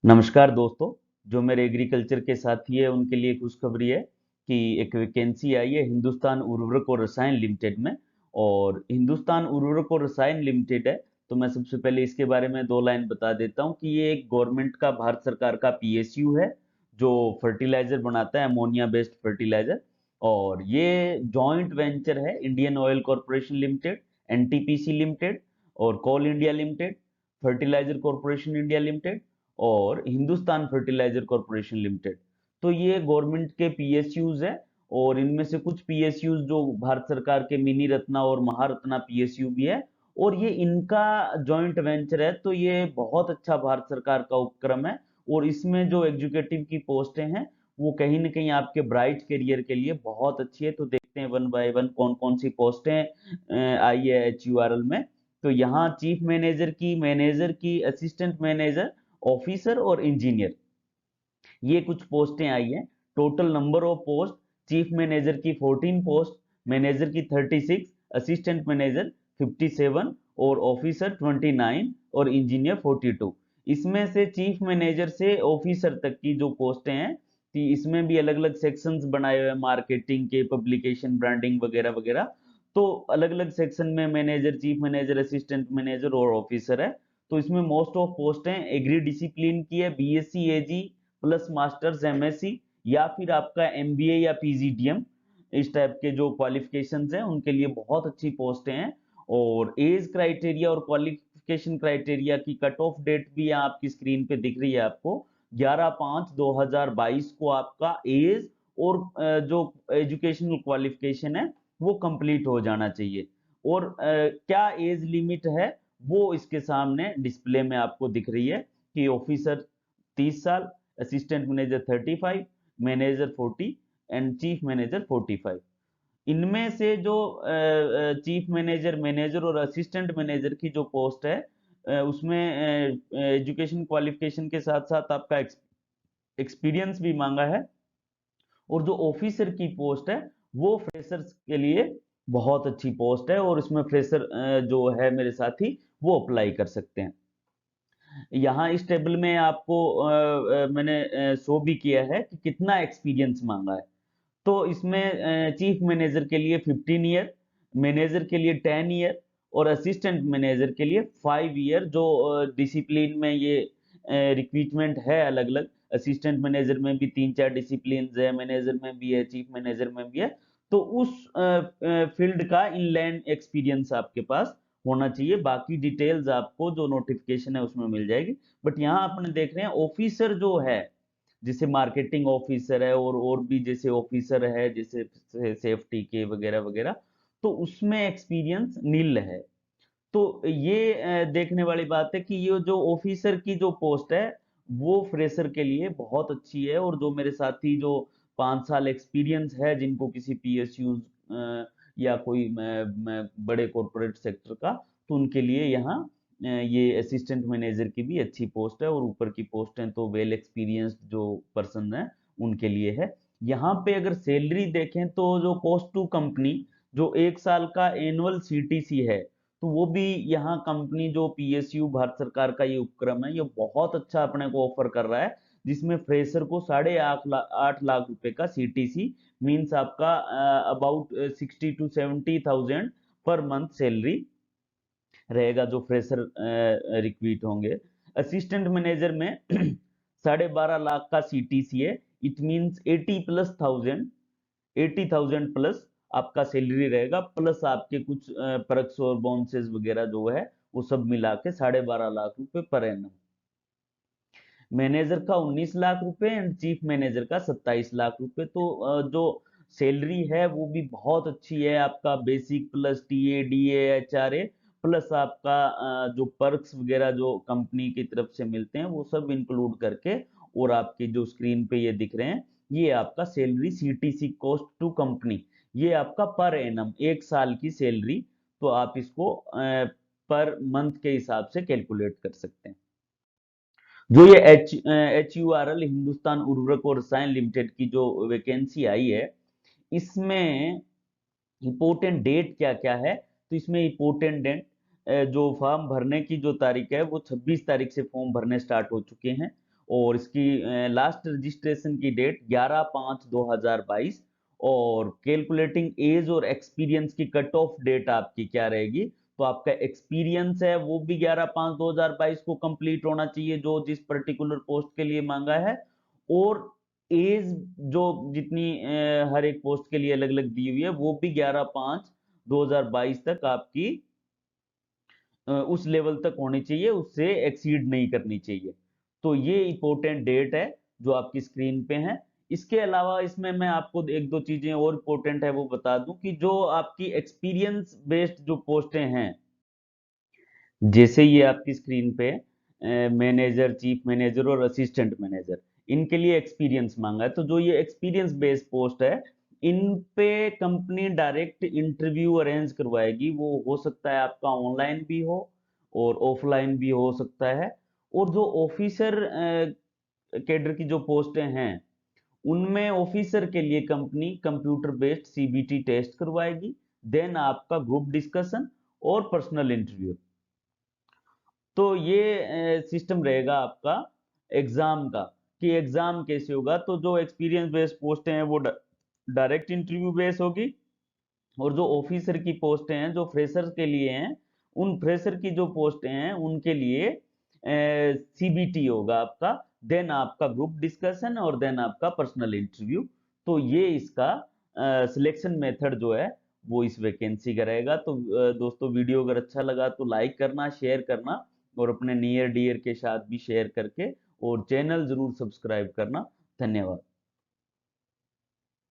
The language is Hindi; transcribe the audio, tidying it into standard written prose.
नमस्कार दोस्तों। जो मेरे एग्रीकल्चर के साथी है उनके लिए खुशखबरी है कि एक वैकेंसी आई है हिंदुस्तान उर्वरक और रसायन लिमिटेड में। और हिंदुस्तान उर्वरक और रसायन लिमिटेड है, तो मैं सबसे पहले इसके बारे में दो लाइन बता देता हूँ कि ये एक गवर्नमेंट का, भारत सरकार का पीएसयू है जो फर्टिलाइजर बनाता है, अमोनिया बेस्ड फर्टिलाइजर। और ये जॉइंट वेंचर है Indian oil corporation limited, NTPC limited और coal India limited, fertilizer corporation India limited और हिंदुस्तान फर्टिलाइजर कॉरपोरेशन लिमिटेड। तो ये गवर्नमेंट के पीएसयूज है। और इनमें से कुछ पीएसयूज जो भारत सरकार के मिनी रत्ना और महारत्ना पीएसयू भी है। और ये इनका जॉइंट वेंचर है, तो ये बहुत अच्छा भारत सरकार का उपक्रम है। और इसमें जो एग्जीक्यूटिव की पोस्टें हैं वो कहीं ना कहीं आपके ब्राइट करियर के लिए बहुत अच्छी है। तो देखते हैं वन बाय वन कौन कौन सी पोस्टें आई है एचयूआरएल में। तो यहाँ चीफ मैनेजर की असिस्टेंट मैनेजर, ऑफिसर और इंजीनियर, ये कुछ पोस्टें आई हैं। Total number of post, chief manager की 14 पोस्ट, मैनेजर की 36, असिस्टेंट मैनेजर 57 और ऑफिसर 29 और इंजीनियर 42। इसमें से चीफ मैनेजर से ऑफिसर तक की जो पोस्टें हैं कि इसमें भी अलग अलग सेक्शंस बनाए हुए हैं, मार्केटिंग के, पब्लिकेशन, ब्रांडिंग वगैरह वगैरह। तो अलग अलग सेक्शन में manager, chief manager, assistant manager और ऑफिसर है। तो इसमें मोस्ट ऑफ पोस्ट हैं एग्री डिसिप्लिन की है, बीएससी एजी प्लस मास्टर्स एमएससी या फिर आपका एमबीए या पीजीडीएम, इस टाइप के जो क्वालिफिकेशंस हैं उनके लिए बहुत अच्छी पोस्टें हैं। और एज क्राइटेरिया और क्वालिफिकेशन क्राइटेरिया की कट ऑफ डेट भी यहाँ आपकी स्क्रीन पे दिख रही है आपको। 11/5/2022 को आपका एज और जो एजुकेशनल क्वालिफिकेशन है वो कंप्लीट हो जाना चाहिए। और क्या एज लिमिट है वो इसके सामने डिस्प्ले में आपको दिख रही है कि ऑफिसर 30 साल, assistant manager 35, manager 40 and chief manager 45। इनमें से जो चीफ मैनेजर, मैनेजर और असिस्टेंट मैनेजर की जो पोस्ट है उसमें एजुकेशन क्वालिफिकेशन के साथ साथ आपका एक्सपीरियंस भी मांगा है। और जो ऑफिसर की पोस्ट है वो फ्रेशर्स के लिए बहुत अच्छी पोस्ट है और इसमें फ्रेशर जो है मेरे साथी वो अप्लाई कर सकते हैं। यहाँ इस टेबल में आपको मैंने शो भी किया है कि कितना एक्सपीरियंस मांगा है। तो इसमें चीफ मैनेजर के लिए 15 ईयर, मैनेजर के लिए 10 ईयर और असिस्टेंट मैनेजर के लिए 5 ईयर। जो डिसिप्लिन में ये रिक्रूटमेंट है अलग अलग, असिस्टेंट मैनेजर में भी 3-4 डिसिप्लिन है, मैनेजर में भी है, चीफ मैनेजर में भी है। तो उस फील्ड का इनलैंड एक्सपीरियंस आपके पास होना चाहिए। बाकी डिटेल्स आपको जो नोटिफिकेशन है उसमें मिल जाएगी। बट यहाँ अपने देख रहे हैं ऑफिसर जो है, जैसे मार्केटिंग ऑफिसर है और भी जैसे ऑफिसर है जैसे सेफ्टी के वगैरह वगैरह, तो उसमें एक्सपीरियंस नील है। तो ये देखने वाली बात है कि ये जो ऑफिसर की जो पोस्ट है वो फ्रेशर के लिए बहुत अच्छी है। और जो मेरे साथी जो 5 साल एक्सपीरियंस है जिनको किसी पीएसयू या कोई बड़े कॉरपोरेट सेक्टर का, तो उनके लिए यहाँ ये असिस्टेंट मैनेजर की भी अच्छी पोस्ट है। और ऊपर की पोस्ट है तो वेल एक्सपीरियंस्ड जो पर्सन है उनके लिए है। यहाँ पे अगर सैलरी देखें तो जो कॉस्ट टू कंपनी, जो 1 साल का एनुअल सीटीसी है, तो वो भी यहाँ कंपनी जो पीएसयू भारत सरकार का ये उपक्रम है ये बहुत अच्छा अपने को ऑफर कर रहा है। जिसमें फ्रेशर को 8.5 लाख रुपए का सीटीसी मींस आपका about 60 to 70 thousand per month salary रहेगा जो फ्रेशर रिक्रूट होंगे। असिस्टेंट मैनेजर में 12.5 लाख का सीटीसी है। इट मींस 80 थाउजेंड प्लस आपका सैलरी रहेगा, प्लस आपके कुछ परक्स और बोनसेस वगैरह जो है वो सब मिला के 12.5 लाख रुपए पर एनम। मैनेजर का 19 लाख रुपए एंड चीफ मैनेजर का 27 लाख रुपए। तो जो सैलरी है वो भी बहुत अच्छी है। आपका basic plus TA DA HRA plus आपका जो पर्क्स वगैरह जो कंपनी की तरफ से मिलते हैं वो सब इंक्लूड करके, और आपकी जो स्क्रीन पे ये दिख रहे हैं ये आपका salary CTC cost to company, ये आपका पर एनम 1 साल की सैलरी। तो आप इसको पर मंथ के हिसाब से कैलकुलेट कर सकते हैं। जो ये H U R L Hindustan उर्वरक और रसायन लिमिटेड की जो वैकेंसी आई है इसमें इम्पोर्टेंट डेट क्या क्या है। तो इसमें इम्पोर्टेंट डेट जो फॉर्म भरने की जो तारीख है वो 26 तारीख से फॉर्म भरने स्टार्ट हो चुके हैं। और इसकी लास्ट रजिस्ट्रेशन की डेट 11/5/2022 और कैलकुलेटिंग एज और एक्सपीरियंस की कट ऑफ डेट आपकी क्या रहेगी, तो आपका एक्सपीरियंस है वो भी 11/5/2022 को कंप्लीट होना चाहिए जो जिस पर्टिकुलर पोस्ट के लिए मांगा है, और एज जो जितनी हर एक पोस्ट के लिए अलग अलग दी हुई है वो भी 11/5/2022 तक आपकी उस लेवल तक होनी चाहिए, उससे एक्सीड नहीं करनी चाहिए। तो ये इंपॉर्टेंट डेट है जो आपकी स्क्रीन पे है। इसके अलावा इसमें मैं आपको एक दो चीजें और इंपॉर्टेंट है वो बता दूं कि जो आपकी एक्सपीरियंस बेस्ड जो पोस्टें हैं, जैसे ये आपकी स्क्रीन पे मैनेजर, चीफ मैनेजर और असिस्टेंट मैनेजर, इनके लिए एक्सपीरियंस मांगा है। तो जो ये एक्सपीरियंस बेस्ड पोस्ट है, इन पे कंपनी डायरेक्ट इंटरव्यू अरेंज करवाएगी। वो हो सकता है आपका ऑनलाइन भी हो और ऑफलाइन भी हो सकता है। और जो ऑफिसर कैडर की जो पोस्टें हैं, उनमें ऑफिसर के लिए company computer based CBT test करवाएगी, देन आपका ग्रुप डिस्कशन और पर्सनल इंटरव्यू। तो ये सिस्टम रहेगा आपका एग्जाम का, कि एग्जाम कैसे होगा। तो जो एक्सपीरियंस बेस्ड पोस्टें हैं वो डायरेक्ट इंटरव्यू बेस होगी, और जो ऑफिसर की पोस्टें हैं जो फ्रेशर के लिए हैं, उन फ्रेशर की जो पोस्टें हैं उनके लिए सीबीटी होगा आपका, देन आपका ग्रुप डिस्कशन और देन आपका पर्सनल इंटरव्यू। तो ये इसका सिलेक्शन मेथड जो है वो इस वैकेंसी का रहेगा। तो दोस्तों, वीडियो अगर अच्छा लगा तो लाइक करना, शेयर करना, और अपने नियर डियर के साथ भी शेयर करके, और चैनल जरूर सब्सक्राइब करना। धन्यवाद।